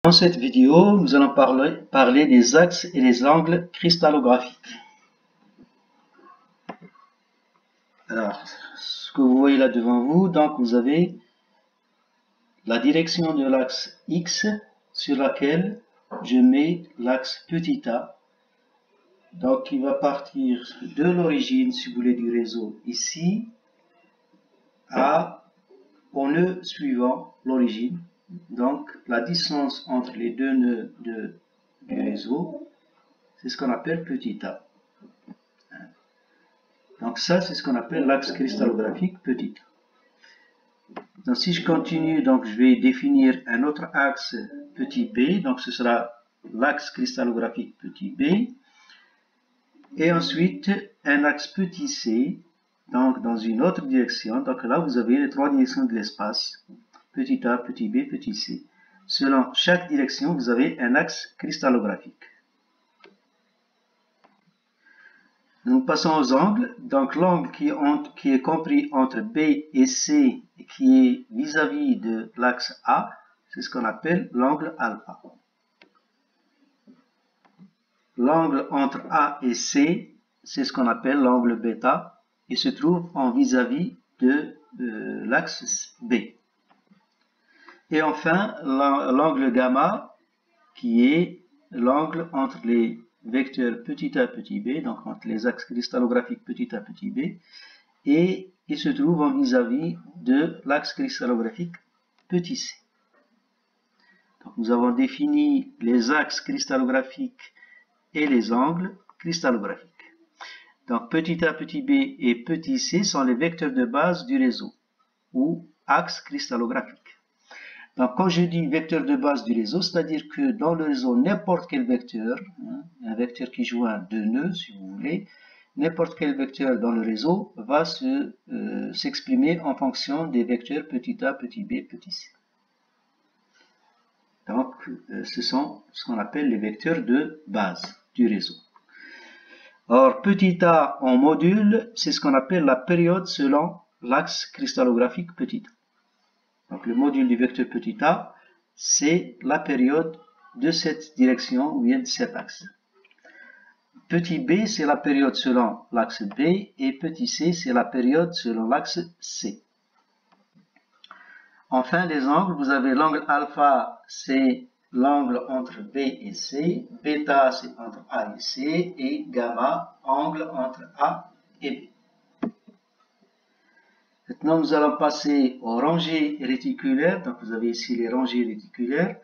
Dans cette vidéo, nous allons parler des axes et des angles cristallographiques. Alors, ce que vous voyez là devant vous, donc vous avez la direction de l'axe X sur laquelle je mets l'axe petit a. Donc, il va partir de l'origine, si vous voulez, du réseau ici au nœud suivant l'origine. Donc, la distance entre les deux nœuds du réseau, c'est ce qu'on appelle petit a. Donc ça, c'est ce qu'on appelle l'axe cristallographique petit a. Donc si je continue, donc je vais définir un autre axe petit b, donc ce sera l'axe cristallographique petit b. Et ensuite, un axe petit c, donc dans une autre direction. Donc là, vous avez les trois directions de l'espace. Petit a, petit b, petit c. Selon chaque direction, vous avez un axe cristallographique. Nous passons aux angles. Donc l'angle qui est compris entre B et C et qui est vis-à-vis de l'axe A, c'est ce qu'on appelle l'angle alpha. L'angle entre A et C, c'est ce qu'on appelle l'angle bêta. Il se trouve en vis-à-vis de l'axe B. Et enfin, l'angle gamma, qui est l'angle entre les vecteurs petit a, petit b, donc entre les axes cristallographiques petit a, petit b, et il se trouve en vis-à-vis de l'axe cristallographique petit c. Donc nous avons défini les axes cristallographiques et les angles cristallographiques. Donc petit a, petit b et petit c sont les vecteurs de base du réseau, ou axes cristallographiques. Donc, quand je dis vecteur de base du réseau, c'est-à-dire que dans le réseau, n'importe quel vecteur, un vecteur qui joint deux nœuds, si vous voulez, n'importe quel vecteur dans le réseau va s'exprimer en fonction des vecteurs petit a, petit b, petit c. Donc, ce sont ce qu'on appelle les vecteurs de base du réseau. Or, petit a en module, c'est ce qu'on appelle la période selon l'axe cristallographique petit a. Donc le module du vecteur petit a, c'est la période de cette direction ou bien de cet axe. Petit b, c'est la période selon l'axe b, et petit c, c'est la période selon l'axe c. Enfin, les angles, vous avez l'angle alpha, c'est l'angle entre b et c, bêta, c'est entre a et c, et gamma, angle entre a et b. Maintenant, nous allons passer aux rangées réticulaires. Donc, vous avez ici les rangées réticulaires.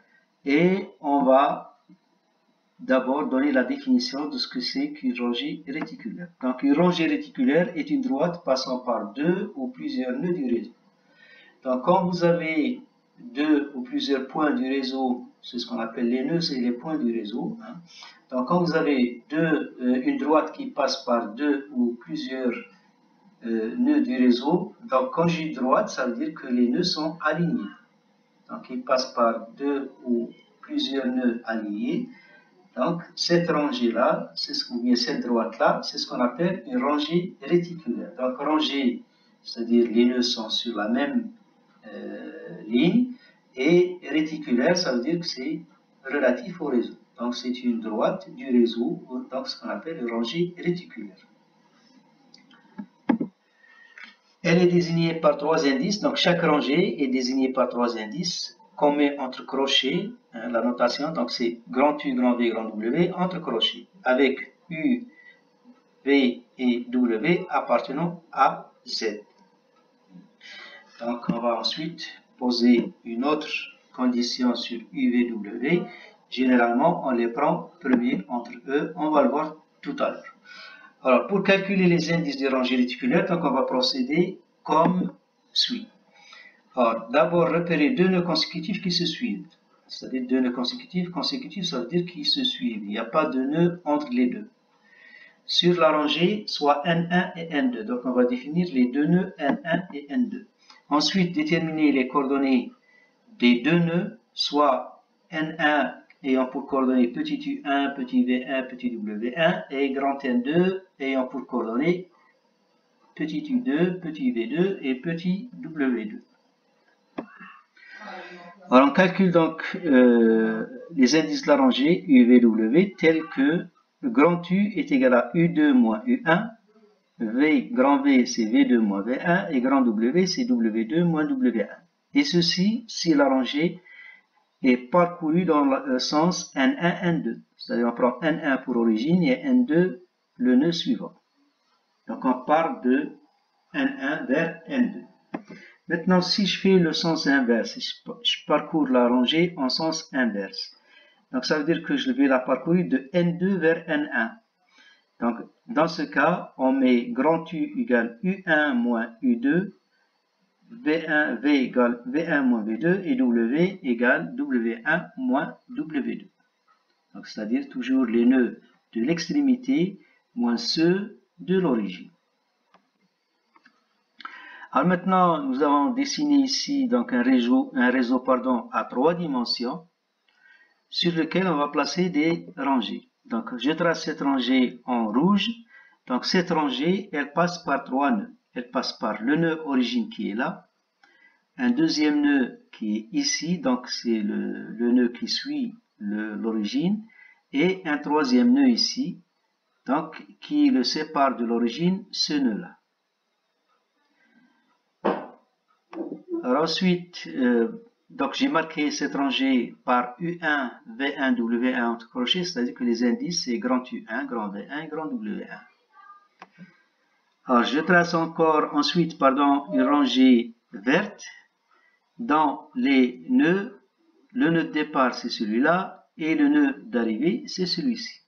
Et on va d'abord donner la définition de ce que c'est qu'une rangée réticulaire. Donc, une rangée réticulaire est une droite passant par deux ou plusieurs nœuds du réseau. Donc, quand vous avez deux ou plusieurs points du réseau, c'est ce qu'on appelle les nœuds, c'est les points du réseau. Donc, quand vous avez une droite qui passe par deux ou plusieurs nœuds du réseau, donc quand j'ai droite, ça veut dire que les nœuds sont alignés. Donc ils passent par deux ou plusieurs nœuds alignés. Donc cette rangée-là, cette droite-là, c'est ce qu'on appelle une rangée réticulaire. Donc rangée, c'est-à-dire les nœuds sont sur la même ligne, et réticulaire, ça veut dire que c'est relatif au réseau. Donc c'est une droite du réseau, donc ce qu'on appelle une rangée réticulaire. Elle est désignée par trois indices, donc chaque rangée est désignée par trois indices qu'on met entre crochets, la notation, donc c'est grand U, grand V, grand W, entre crochets, avec U, V et W appartenant à Z. Donc on va ensuite poser une autre condition sur U, V, W. Généralement, on les prend premiers entre eux, on va le voir tout à l'heure. Alors, pour calculer les indices de rangée réticulaire, donc on va procéder comme suit. Alors, d'abord, repérer deux nœuds consécutifs qui se suivent. C'est-à-dire deux nœuds consécutifs. Consécutifs, ça veut dire qu'ils se suivent. Il n'y a pas de nœud entre les deux. Sur la rangée, soit N1 et N2. Donc, on va définir les deux nœuds N1 et N2. Ensuite, déterminer les coordonnées des deux nœuds, soit N1 ayant pour coordonnées petit u1, petit v1, petit w1 et grand N2 ayant pour coordonnées petit u2, petit v2 et petit w2. Alors on calcule donc les indices de la rangée UVW tels que le grand U est égal à U2 moins U1, grand V c'est V2 moins V1 et grand W c'est W2 moins W1. Et ceci si la rangée est parcourue dans le sens N1, N2. C'est-à-dire on prend N1 pour origine et N2 le nœud suivant. Donc on part de N1 vers N2. Maintenant, si je fais le sens inverse, je parcours la rangée en sens inverse. Donc ça veut dire que je vais la parcourir de N2 vers N1. Donc dans ce cas, on met grand U égale U1 moins U2, V1, V égale V1 moins V2 et W égale W1 moins W2. Donc c'est-à-dire toujours les nœuds de l'extrémité moins ceux de l'origine. Alors maintenant, nous avons dessiné ici donc un réseau à 3 dimensions sur lequel on va placer des rangées. Donc je trace cette rangée en rouge. Donc cette rangée, elle passe par 3 nœuds. Elle passe par le nœud origine qui est là, un deuxième nœud qui est ici, donc c'est le nœud qui suit l'origine, et un troisième nœud ici, donc qui le sépare de l'origine, ce nœud-là. Alors ensuite, donc j'ai marqué cette rangée par U1, V1, W1 entre crochets, c'est-à-dire que les indices c'est grand U1, grand V1 et grand W1. Alors je trace encore ensuite une rangée verte. Dans les nœuds, le nœud de départ c'est celui-là et le nœud d'arrivée c'est celui-ci.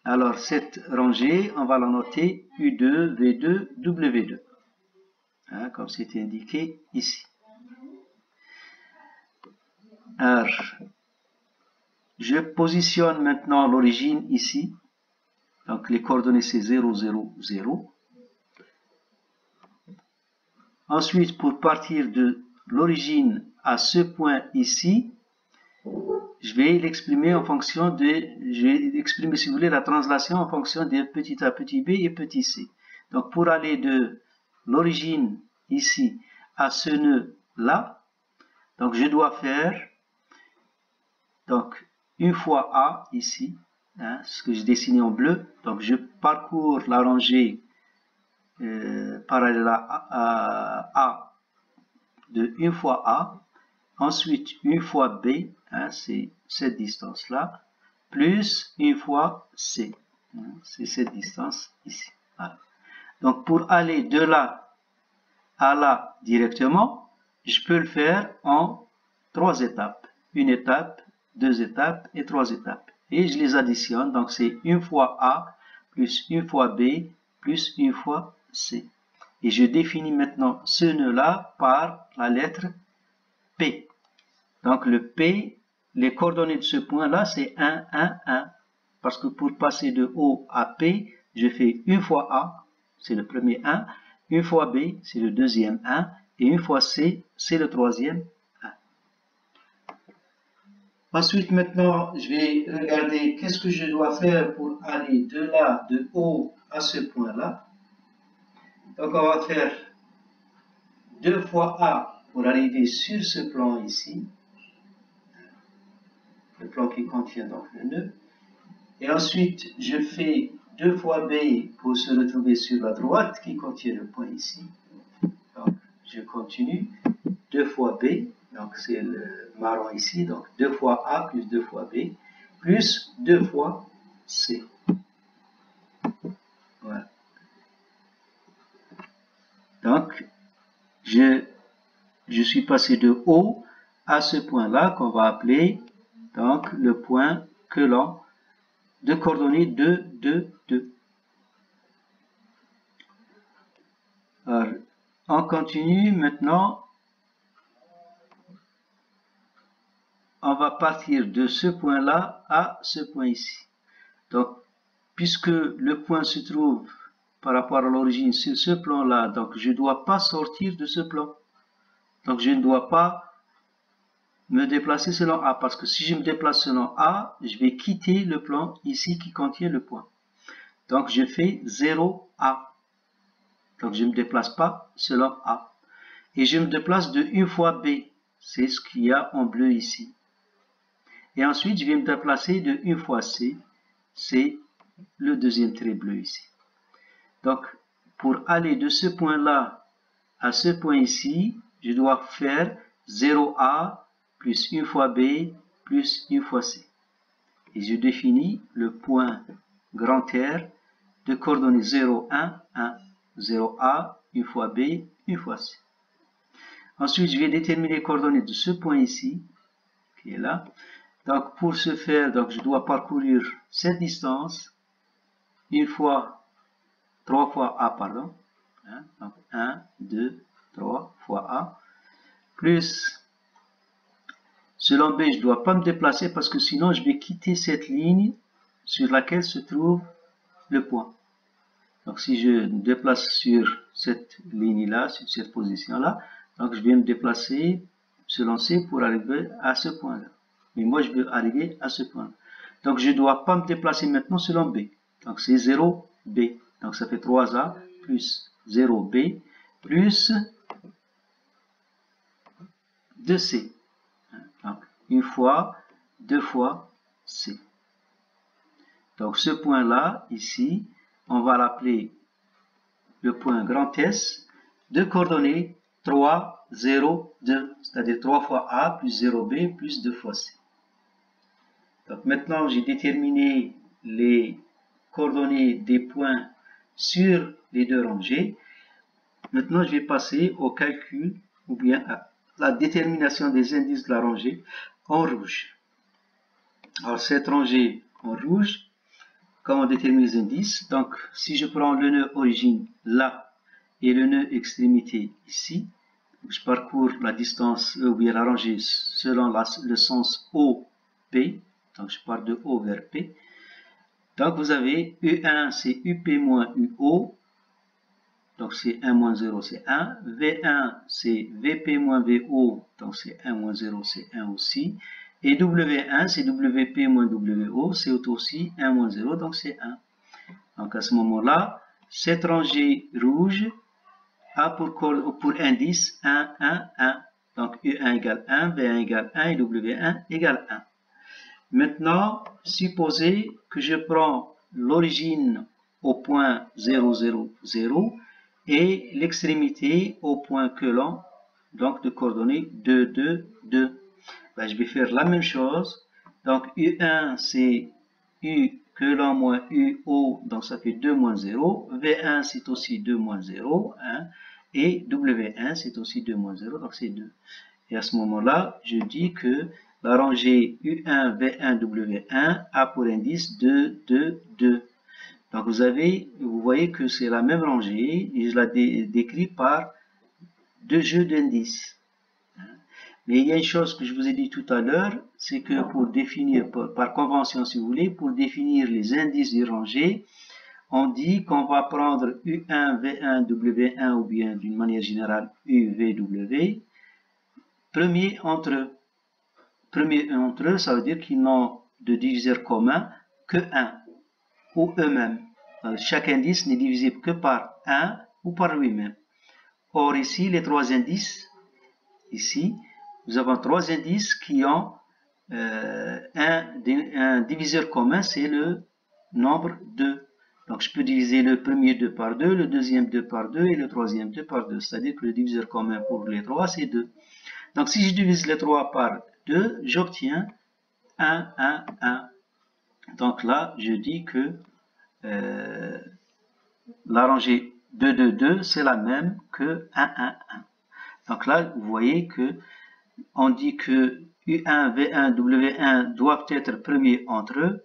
Alors cette rangée, on va la noter U2, V2, W2. Hein, comme c'est indiqué ici. Alors, je positionne maintenant l'origine ici. Donc les coordonnées c'est 0, 0, 0. Ensuite, pour partir de l'origine à ce point ici, je vais l'exprimer en fonction de, je vais exprimer si vous voulez la translation en fonction de petit a, petit b et petit c. Donc pour aller de l'origine ici à ce nœud là, donc je dois faire donc une fois A ici, hein, ce que j'ai dessiné en bleu, donc je parcours la rangée parallèle à A de une fois A, ensuite une fois B, hein, c'est cette distance là, plus une fois C, hein, c'est cette distance ici. Voilà. Donc pour aller de là à là directement, je peux le faire en 3 étapes. Une étape, 2 étapes et 3 étapes. Et je les additionne, donc c'est une fois A, plus une fois B, plus une fois C. Et je définis maintenant ce nœud-là par la lettre P. Donc le P, les coordonnées de ce point-là, c'est 1, 1, 1. Parce que pour passer de O à P, je fais une fois A, c'est le premier 1, une fois B, c'est le deuxième 1, et une fois C, c'est le troisième 1. Ensuite, maintenant, je vais regarder qu'est-ce que je dois faire pour aller de là, de O à ce point-là. Donc, on va faire 2 fois A pour arriver sur ce plan ici, le plan qui contient donc le nœud. Et ensuite, je fais 2 fois B pour se retrouver sur la droite qui contient le point ici. Donc, je continue. 2 fois B, donc c'est le marron ici, donc 2 fois A plus 2 fois B, plus 2 fois C. Voilà. Donc, je suis passé de O à ce point-là qu'on va appeler donc le point que l'on de coordonnées 2, 2, 2. Alors, on continue maintenant. On va partir de ce point-là à ce point ici. Donc, puisque le point se trouve par rapport à l'origine sur ce plan-là, donc je ne dois pas sortir de ce plan. Donc, je ne dois pas me déplacer selon A, parce que si je me déplace selon A, je vais quitter le plan ici qui contient le point. Donc, je fais 0A. Donc, je ne me déplace pas selon A. Et je me déplace de une fois B. c'est ce qu'il y a en bleu ici. Et ensuite, je vais me déplacer de 1 fois C, c'est le deuxième trait bleu ici. Donc, pour aller de ce point-là à ce point ici, je dois faire 0A plus 1 fois B plus 1 fois C. Et je définis le point grand R de coordonnées 0, 1, 1, 0A, 1 fois B, 1 fois C. Ensuite, je vais déterminer les coordonnées de ce point ici, qui est là. Donc, pour ce faire, donc, je dois parcourir cette distance, 3 fois A, pardon. Donc, 1, 2, 3 fois A, plus, selon B, je ne dois pas me déplacer parce que sinon, je vais quitter cette ligne sur laquelle se trouve le point. Donc, si je me déplace sur cette ligne-là, sur cette position-là, donc je vais me déplacer selon C pour arriver à ce point-là. Mais moi, je veux arriver à ce point-là. Donc, je ne dois pas me déplacer maintenant selon B. Donc, c'est 0B. Donc, ça fait 3A plus 0B plus 2C. Donc, 1 fois, 2 fois C. Donc, ce point-là, ici, on va l'appeler le point grand S de coordonnées 3, 0, 2, c'est-à-dire 3 fois A plus 0B plus 2 fois C. Donc maintenant, j'ai déterminé les coordonnées des points sur les deux rangées. Maintenant, je vais passer au calcul ou bien à la détermination des indices de la rangée en rouge. Alors, cette rangée en rouge, comment déterminer les indices? Donc, si je prends le nœud origine là et le nœud extrémité ici, je parcours la distance ou bien la rangée selon le sens OP. Donc, je pars de O vers P. Donc, vous avez U1, c'est UP moins UO. Donc, c'est 1 moins 0, c'est 1. V1, c'est VP moins VO. Donc, c'est 1 moins 0, c'est 1 aussi. Et W1, c'est WP moins WO. C'est aussi 1 moins 0, donc c'est 1. Donc, à ce moment-là, cette rangée rouge a pour indice 1, 1, 1. Donc, U1 égale 1, V1 égale 1 et W1 égale 1. Maintenant, supposez que je prends l'origine au point 0, 0, 0 et l'extrémité au point colon, donc de coordonnées 2, 2, 2. Ben, je vais faire la même chose. Donc, U1, c'est U colon moins UO, donc ça fait 2 moins 0. V1, c'est aussi 2 moins 0. Hein, et W1, c'est aussi 2 moins 0, donc c'est 2. Et à ce moment-là, je dis que la rangée U1, V1, W1 a pour indice 2, 2, 2. Donc vous voyez que c'est la même rangée et je la décris par deux jeux d'indices. Mais il y a une chose que je vous ai dit tout à l'heure, c'est que pour définir, par convention si vous voulez, pour définir les indices des rangées, on dit qu'on va prendre U1, V1, W1 ou bien d'une manière générale U, V, W, premier entre eux. Premier entre eux, ça veut dire qu'ils n'ont de diviseur commun que 1 ou eux-mêmes. Chaque indice n'est divisible que par 1 ou par lui-même. Or ici, les trois indices, ici, nous avons trois indices qui ont un diviseur commun, c'est le nombre 2. Donc je peux diviser le premier 2 par 2, le deuxième 2 par 2 et le troisième 2 par 2. C'est-à-dire que le diviseur commun pour les trois, c'est 2. Donc si je divise les 3 par 2, j'obtiens 1, 1, 1. Donc là, je dis que la rangée 2, 2, 2, c'est la même que 1, 1, 1. Donc là, vous voyez que on dit que U1, V1, W1 doivent être premiers entre eux,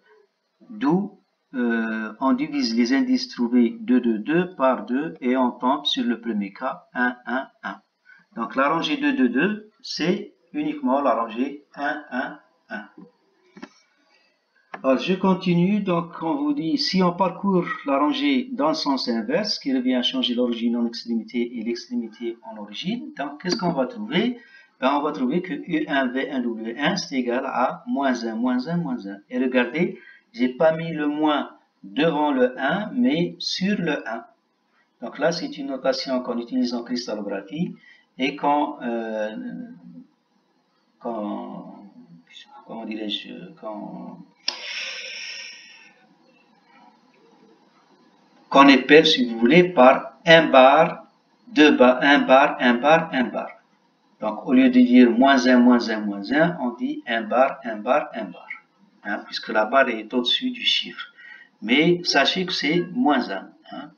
d'où on divise les indices trouvés 2, 2, 2 par 2 et on tombe sur le premier cas 1, 1, 1. Donc la rangée 2, 2, 2, c'est uniquement la rangée 1, 1, 1. Alors je continue, donc on vous dit, si on parcourt la rangée dans le sens inverse, qui revient à changer l'origine en extrémité et l'extrémité en origine, donc qu'est-ce qu'on va trouver? Ben, on va trouver que U1, V1, W1, c'est égal à moins 1, moins 1, moins 1. Et regardez, j'ai pas mis le moins devant le 1, mais sur le 1. Donc là, c'est une notation qu'on utilise en cristallographie et qu'on comment dirais-je, qu'on épelle, si vous voulez, par un bar, deux bars, un bar, un bar, un bar. Donc, au lieu de dire moins 1, moins 1, moins 1, on dit un bar, un bar, un bar. Hein, puisque la barre est au-dessus du chiffre. Mais sachez que c'est moins 1. Hein.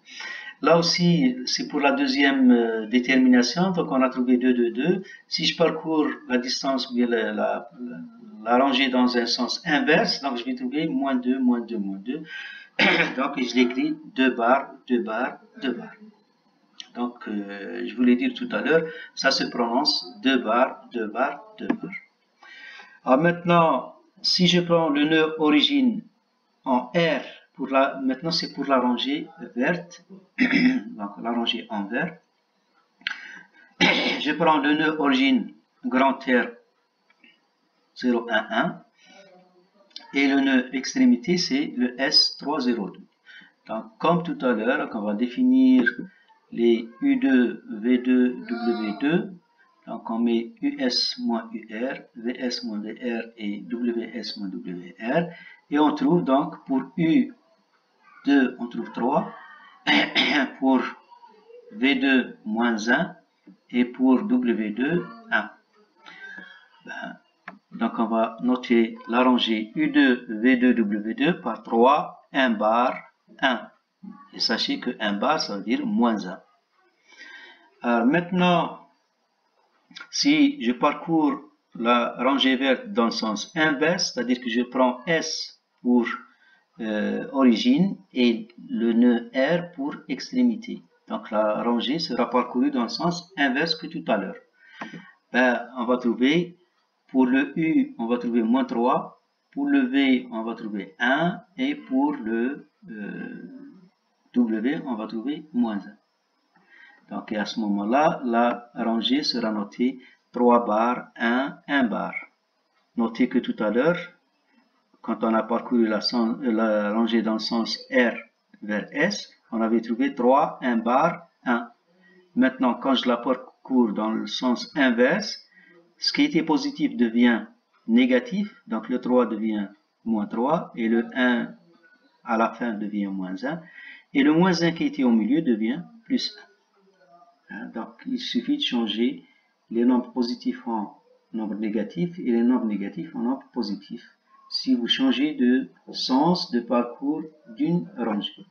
Là aussi, c'est pour la deuxième détermination. Donc, on a trouvé 2, 2, 2. Si je parcours la distance, ou bien la rangée dans un sens inverse, donc je vais trouver moins 2, moins 2, moins 2. Donc, je l'écris 2 barres, 2 barres, 2 barres. Donc, je vous l'ai dit tout à l'heure, ça se prononce 2 barres, 2 barres, 2 barres. Alors maintenant, si je prends le nœud origine en R, maintenant c'est pour la rangée verte, donc la rangée en vert. Je prends le nœud origine grand R 0, 1, 1. Et le nœud extrémité, c'est le S302. Donc, comme tout à l'heure, on va définir les U2, V2, W2. Donc, on met US moins UR, VS moins VR et WS moins WR. Et on trouve donc pour U2, on trouve 3. Pour V2, moins 1. Et pour W2, 1. Donc, on va noter la rangée U2, V2, W2 par 3, 1 bar, 1. Et sachez que 1 bar, ça veut dire moins 1. Alors maintenant, si je parcours la rangée verte dans le sens inverse, c'est-à-dire que je prends S pour origine et le nœud R pour extrémité. Donc, la rangée sera parcourue dans le sens inverse que tout à l'heure. On va trouver... Pour le U, on va trouver moins 3. Pour le V, on va trouver 1. Et pour le W, on va trouver moins 1. Donc, à ce moment-là, la rangée sera notée 3 barres, 1, 1 bar. Notez que tout à l'heure, quand on a parcouru la rangée dans le sens R vers S, on avait trouvé 3, 1 bar, 1. Maintenant, quand je la parcours dans le sens inverse, ce qui était positif devient négatif, donc le 3 devient moins 3, et le 1 à la fin devient moins 1, et le moins 1 qui était au milieu devient plus 1. Donc il suffit de changer les nombres positifs en nombres négatifs et les nombres négatifs en nombres positifs, si vous changez de sens de parcours d'une rangée.